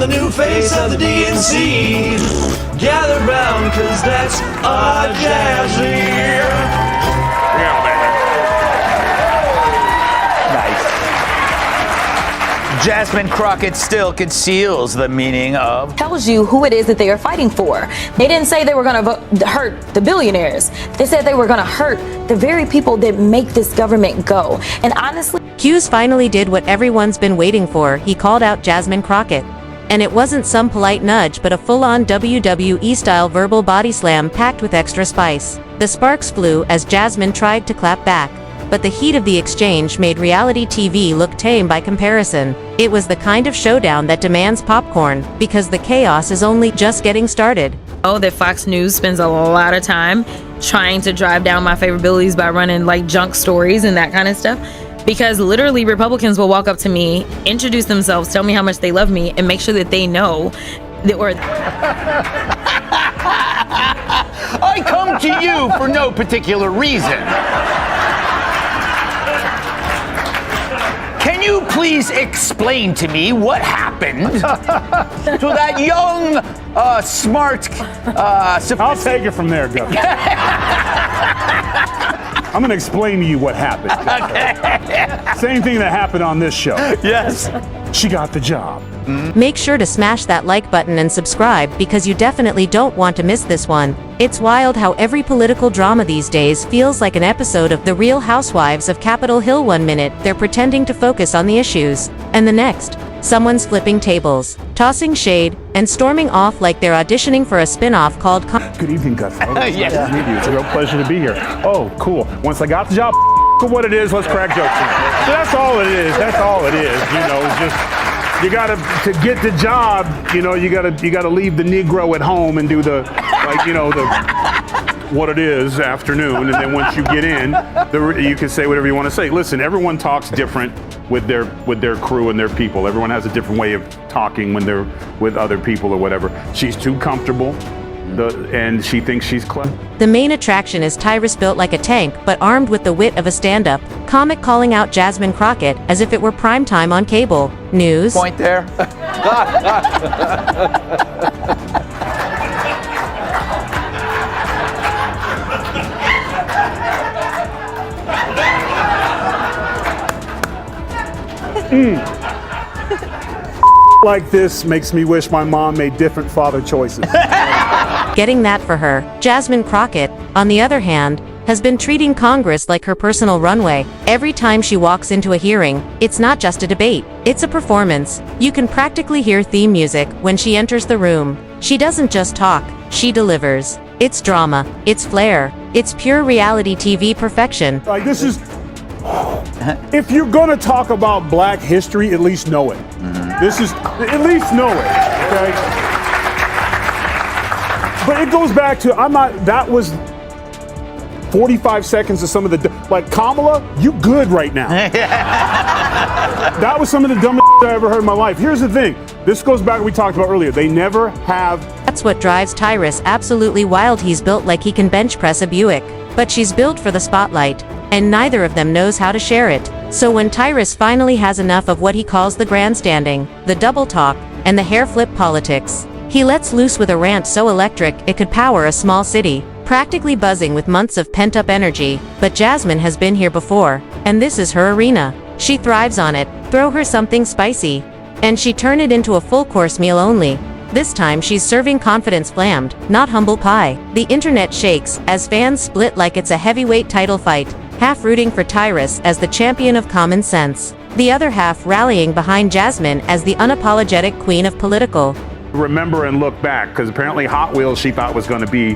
the new face of the DNC. Gather round, cause that's our Jazzy. Yeah, man. Nice. Jasmine Crockett still conceals the meaning of. Tells you who it is that they are fighting for. They didn't say they were going to hurt the billionaires. They said they were going to hurt the very people that make this government go. And honestly, Hughes finally did what everyone's been waiting for. He called out Jasmine Crockett. And it wasn't some polite nudge, but a full-on WWE-style verbal body slam packed with extra spice. The sparks flew as Jasmine tried to clap back, but the heat of the exchange made reality TV look tame by comparison. It was the kind of showdown that demands popcorn, because the chaos is only just getting started. oh, that Fox News spends a lot of time trying to drive down my favorabilities by running like junk stories and that kind of stuff. Because literally Republicans will walk up to me, introduce themselves, tell me how much they love me, and make sure that they know that we're... I come to you for no particular reason. Can you please explain to me what happened to that young, smart, I'll take it from there, Governor. I'm going to explain to you what happened. Okay. Same thing that happened on this show. Yes. She got the job. Make sure to smash that like button and subscribe because you definitely don't want to miss this one. It's wild how every political drama these days feels like an episode of The Real Housewives of Capitol Hill. 1 minute, they're pretending to focus on the issues, and the next, someone's flipping tables, tossing shade, and storming off like they're auditioning for a spin-off called Good evening, Cutthroat. Yes. Nice to meet you. It's a real pleasure to be here. Oh, cool. Once I got the job, for what it is, let's crack jokes. So that's all it is. That's all it is. You know, it's just you gotta to get the job. You know, you gotta leave the Negro at home and do the what it is afternoon, and then once you get in, you can say whatever you want to say. Listen, everyone talks different with their crew and their people. Everyone has a different way of talking when they're with other people or whatever. She's too comfortable, and she thinks she's clever. The main attraction is Tyrus, built like a tank but armed with the wit of a stand-up comic, calling out Jasmine Crockett as if it were primetime on cable news. Point there. Like this makes me wish my mom made different father choices. Getting that for her. Jasmine Crockett, on the other hand, has been treating Congress like her personal runway. Every time she walks into a hearing, it's not just a debate, it's a performance. You can practically hear theme music when she enters the room. She doesn't just talk, she delivers. It's drama, it's flair, it's pure reality TV perfection. Like, this is, if you're gonna talk about Black history, at least know it. This is, at least know it, okay? But it goes back to, that was 45 seconds of some of the, like, Kamala, you good right now. That was some of the dumbest I ever heard in my life. Here's the thing, this goes back to what we talked about earlier. They never have. That's what drives Tyrus absolutely wild. He's built like he can bench press a Buick, but she's built for the spotlight, and neither of them knows how to share it. So when Tyrus finally has enough of what he calls the grandstanding, the double talk, and the hair flip politics, he lets loose with a rant so electric it could power a small city, practically buzzing with months of pent-up energy. But Jasmine has been here before, and this is her arena. She thrives on it. Throw her something spicy, and she turn it into a full-course meal only. This time she's serving confidence flammed, not humble pie. The internet shakes as fans split like it's a heavyweight title fight, half rooting for Tyrus as the champion of common sense, the other half rallying behind Jasmine as the unapologetic queen of political. Remember and look back, because apparently Hot Wheels she thought was going to be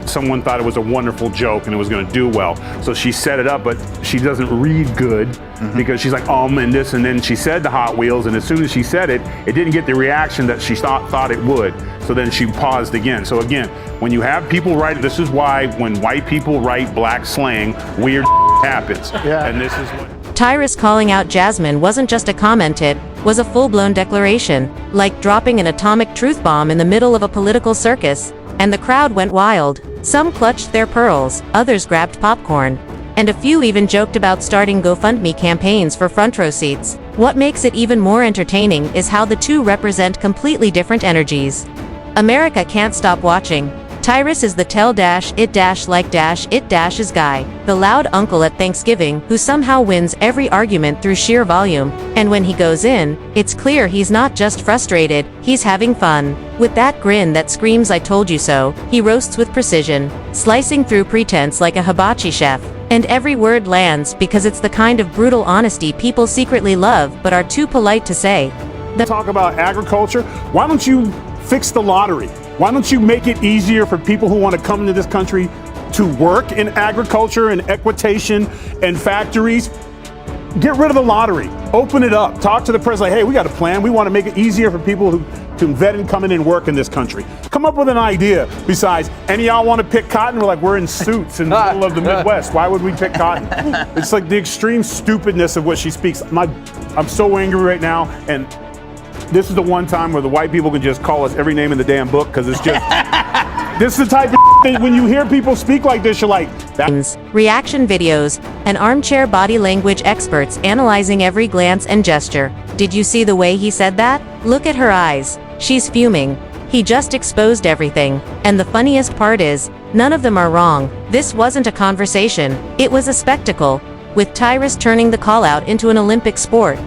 someone thought it was a wonderful joke and it was going to do well. So she set it up, but she doesn't read good because she's like, and this, and then she said the Hot Wheels, and as soon as she said it, it didn't get the reaction that she thought it would. So then she paused again. So again, when you have people write, this is why when white people write Black slang, weird happens. Yeah. And this is what. Tyrus calling out Jasmine wasn't just a comment, it was a full-blown declaration, like dropping an atomic truth bomb in the middle of a political circus, and the crowd went wild. Some clutched their pearls, others grabbed popcorn, and a few even joked about starting GoFundMe campaigns for front row seats. What makes it even more entertaining is how the two represent completely different energies. America can't stop watching. Tyrus is the tell-it-like-it-is guy, the loud uncle at Thanksgiving who somehow wins every argument through sheer volume, and when he goes in, it's clear he's not just frustrated, he's having fun. With that grin that screams "I told you so," he roasts with precision, slicing through pretense like a hibachi chef. And every word lands because it's the kind of brutal honesty people secretly love but are too polite to say. Talk about agriculture. Why don't you fix the lottery? Why don't you make it easier for people who want to come into this country to work in agriculture and equitation and factories? Get rid of the lottery. Open it up. Talk to the president. Like, hey, we got a plan. We want to make it easier for people who to vet and come in and work in this country. Come up with an idea besides, any of y'all want to pick cotton? We're like, we're in suits in the middle of the Midwest. Why would we pick cotton? It's like the extreme stupidness of what she speaks. I'm so angry right now, and this is the one time where the white people can just call us every name in the damn book, because it's just, this is the type of thing, when you hear people speak like this, you're like, reaction videos, and armchair body language experts analyzing every glance and gesture. Did you see the way he said that? Look at her eyes. She's fuming. He just exposed everything. And the funniest part is, none of them are wrong. This wasn't a conversation. It was a spectacle, with Tyrus turning the call-out into an Olympic sport.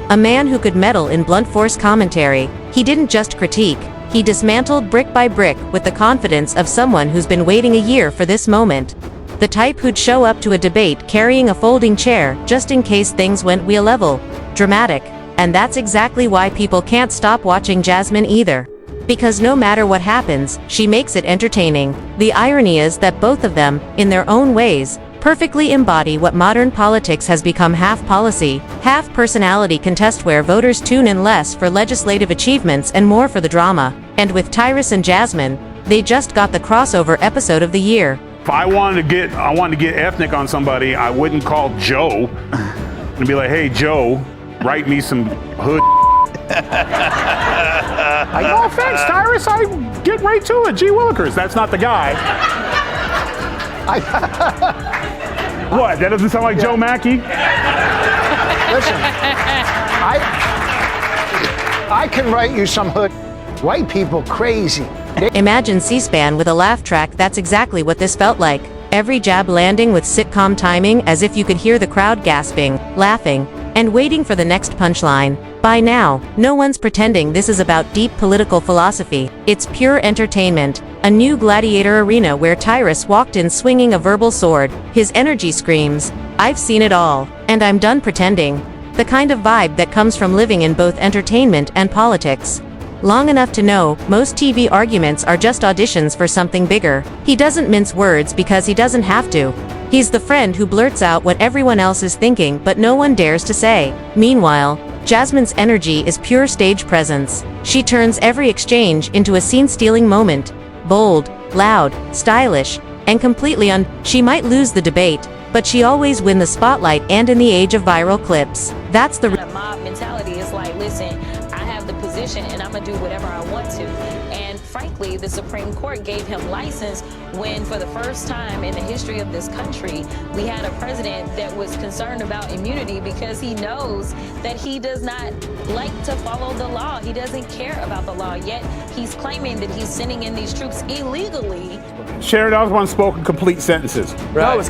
A man who could meddle in blunt force commentary, he didn't just critique, he dismantled brick by brick with the confidence of someone who's been waiting a year for this moment. The type who'd show up to a debate carrying a folding chair just in case things went wheel level. Dramatic. And that's exactly why people can't stop watching Jasmine either. Because no matter what happens, she makes it entertaining. The irony is that both of them, in their own ways, perfectly embody what modern politics has become: half policy, half personality contest, where voters tune in less for legislative achievements and more for the drama. And with Tyrus and Jasmine, they just got the crossover episode of the year. if I wanted to get ethnic on somebody, I wouldn't call Joe and be like, hey Joe, write me some hood. No offense, Tyrus, I get right to it. Gee Willikers, that's not the guy. What? That doesn't sound like Joe Mackey? Listen, I can write you some hood. White people crazy. Imagine C-SPAN with a laugh track. That's exactly what this felt like. Every jab landing with sitcom timing, as if you could hear the crowd gasping, laughing, and waiting for the next punchline. By now, no one's pretending this is about deep political philosophy. It's pure entertainment. A new gladiator arena where Tyrus walked in swinging a verbal sword. His energy screams, "I've seen it all, and I'm done pretending." The kind of vibe that comes from living in both entertainment and politics. Long enough to know, most TV arguments are just auditions for something bigger. He doesn't mince words because he doesn't have to. He's the friend who blurts out what everyone else is thinking but no one dares to say. Meanwhile, Jasmine's energy is pure stage presence. She turns every exchange into a scene-stealing moment. Bold, loud, stylish, and completely She might lose the debate, but she always wins the spotlight, and in the age of viral clips, that's the mob mentality. Is like, listen, I have the position and I'm gonna do whatever I want to. And frankly, the Supreme Court gave him license when, for the first time in the history of this country, we had a president that was concerned about immunity because he knows that he does not like to follow the law. He doesn't care about the law, yet he's claiming that he's sending in these troops illegally. Sharon Osbourne spoke in complete sentences. Right. No, it was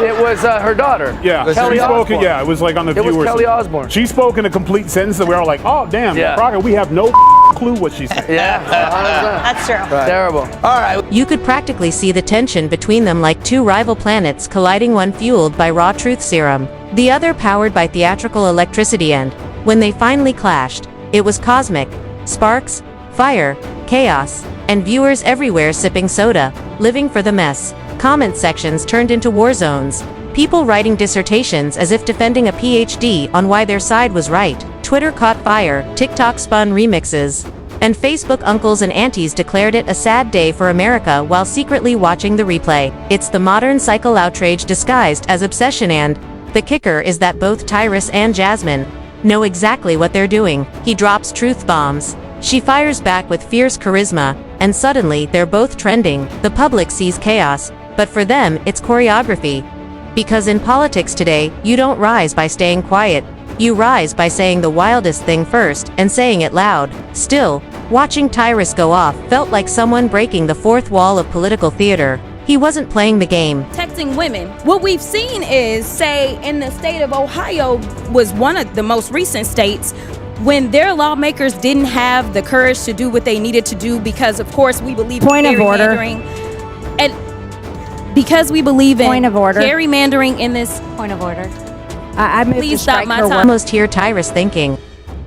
it was her daughter. Yeah, Kelly Osbourne. Yeah, it was like on the viewers. It was Kelly Osbourne. She spoke in a complete sentence that we were all like, oh damn, Yeah. Crockett, we have no clue what she said. Yeah, That's true. right. Terrible. All right. You could practically see the tension between them, like two rival planets colliding, one fueled by raw truth serum, the other powered by theatrical electricity, and when they finally clashed, it was cosmic. Sparks, fire, chaos, and viewers everywhere sipping soda, living for the mess. Comment sections turned into war zones. People writing dissertations as if defending a PhD on why their side was right. Twitter caught fire, TikTok spun remixes, and Facebook uncles and aunties declared it a sad day for America while secretly watching the replay. It's the modern cycle outrage disguised as obsession, and the kicker is that both Tyrus and Jasmine know exactly what they're doing. He drops truth bombs. She fires back with fierce charisma, and suddenly they're both trending. The public sees chaos, but for them it's choreography. Because in politics today, you don't rise by staying quiet. You rise by saying the wildest thing first and saying it loud. Still, watching Tyrus go off felt like someone breaking the fourth wall of political theater. He wasn't playing the game. Protecting women. What we've seen is, say, in the state of Ohio was one of the most recent states when their lawmakers didn't have the courage to do what they needed to do because, of course, we believe in gerrymandering. And because we believe in gerrymandering in this... Point of order. I moved Please to stop strike my her time. Almost hear Tyrus thinking,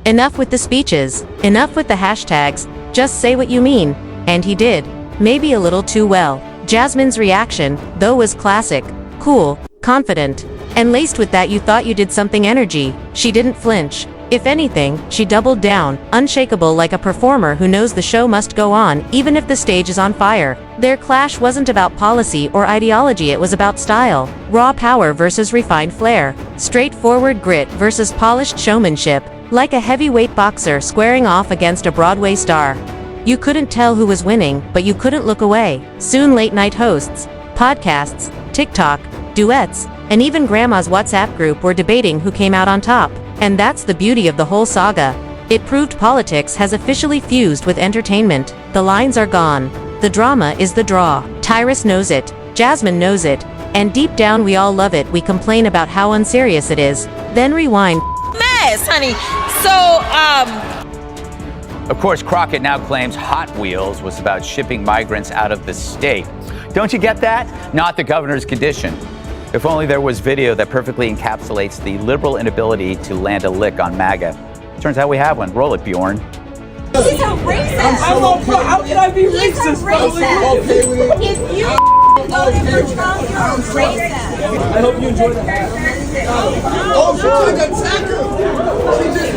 enough with the speeches, enough with the hashtags, just say what you mean. And he did. Maybe a little too well. Jasmine's reaction, though, was classic, cool, confident, and laced with that you thought you did something energy. She didn't flinch. If anything, she doubled down, unshakable like a performer who knows the show must go on, even if the stage is on fire. Their clash wasn't about policy or ideology, it was about style. Raw power versus refined flair. Straightforward grit versus polished showmanship. Like a heavyweight boxer squaring off against a Broadway star. You couldn't tell who was winning, but you couldn't look away. Soon late-night hosts, podcasts, TikTok, duets, and even Grandma's WhatsApp group were debating who came out on top. And that's the beauty of the whole saga. It proved politics has officially fused with entertainment. The lines are gone. The drama is the draw. Tyrus knows it. Jasmine knows it. And deep down we all love it. We complain about how unserious it is. Then rewind. Mess, honey. So, Of course, Crockett now claims Hot Wheels was about shipping migrants out of the state. Don't you get that? Not the governor's condition. If only there was video that perfectly encapsulates the liberal inability to land a lick on MAGA. Turns out we have one. Roll it, Bjorn. He's a racist. How can I be racist? He's a racist. If you voted for Trump, you're a racist. I hope you enjoy the hat. Oh, she tried to attack her. She just...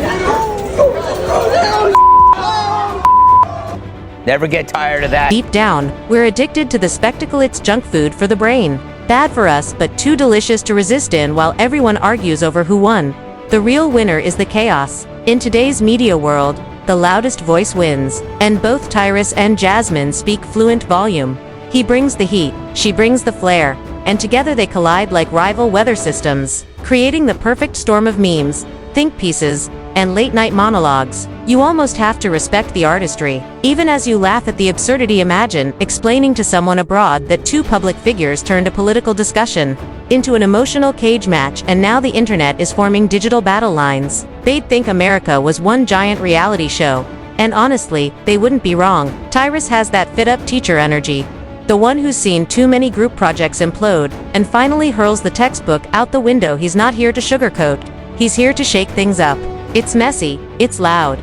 Never get tired of that. Deep down, we're addicted to the spectacle. It's junk food for the brain. Bad for us, but too delicious to resist in while everyone argues over who won. The real winner is the chaos. In today's media world, the loudest voice wins. And both Tyrus and Jasmine speak fluent volume. He brings the heat, she brings the flair, and together they collide like rival weather systems, creating the perfect storm of memes, think pieces, and late-night monologues. You almost have to respect the artistry. Even as you laugh at the absurdity, imagine explaining to someone abroad that two public figures turned a political discussion into an emotional cage match, and now the internet is forming digital battle lines. They'd think America was one giant reality show. And honestly, they wouldn't be wrong. Tyrus has that fit-up teacher energy. The one who's seen too many group projects implode, and finally hurls the textbook out the window. He's not here to sugarcoat. He's here to shake things up. It's messy, it's loud.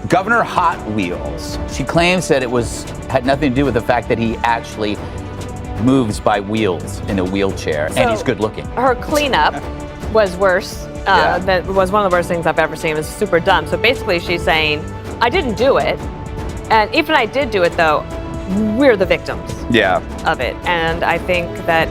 Governor Hot Wheels. She claims that it had nothing to do with the fact that he actually moves by wheels in a wheelchair, and he's good looking. Her cleanup was worse. That was one of the worst things I've ever seen. It was super dumb. So basically she's saying, I didn't do it. And even I did do it, though, we're the victims of it. And I think that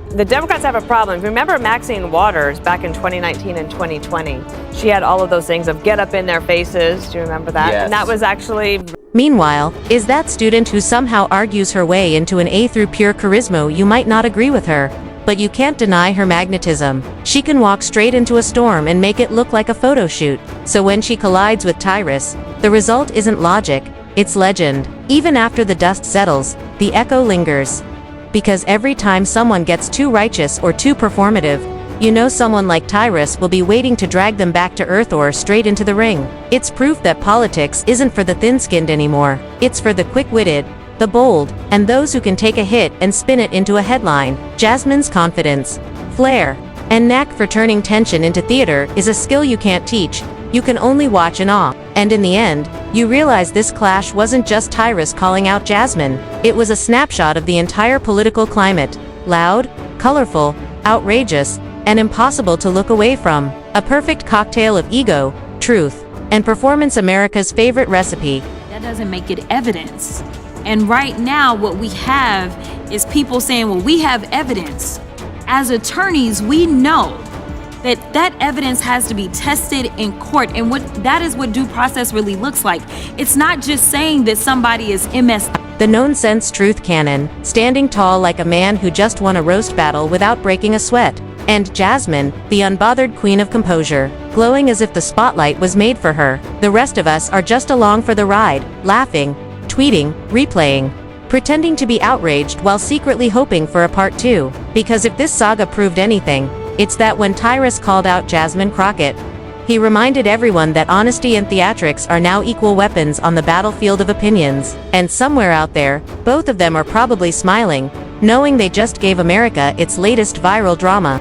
the Democrats have a problem. Remember Maxine Waters back in 2019 and 2020? She had all of those things of get up in their faces. Do you remember that? Yes. And that was actually... Meanwhile, is that student who somehow argues her way into an A through pure charisma. You might not agree with her, but you can't deny her magnetism. She can walk straight into a storm and make it look like a photo shoot. So when she collides with Tyrus, the result isn't logic, it's legend. Even after the dust settles, the echo lingers. Because every time someone gets too righteous or too performative, you know someone like Tyrus will be waiting to drag them back to earth or straight into the ring. It's proof that politics isn't for the thin-skinned anymore. It's for the quick-witted, the bold, and those who can take a hit and spin it into a headline. Jasmine's confidence, flair, and knack for turning tension into theater is a skill you can't teach. You can only watch in awe. And in the end, you realize this clash wasn't just Tyrus calling out Jasmine. It was a snapshot of the entire political climate. Loud, colorful, outrageous, and impossible to look away from. A perfect cocktail of ego, truth, and performance. America's favorite recipe. That doesn't make it evidence. And right now, what we have is people saying, well, we have evidence. As attorneys, we know that evidence has to be tested in court, and that is what due process really looks like. It's not just saying that somebody is MS. The nonsense truth cannon, standing tall like a man who just won a roast battle without breaking a sweat. And Jasmine, the unbothered queen of composure, glowing as if the spotlight was made for her. The rest of us are just along for the ride, laughing, tweeting, replaying, pretending to be outraged while secretly hoping for a part 2. Because if this saga proved anything, it's that when Tyrus called out Jasmine Crockett, he reminded everyone that honesty and theatrics are now equal weapons on the battlefield of opinions. And somewhere out there, both of them are probably smiling, knowing they just gave America its latest viral drama.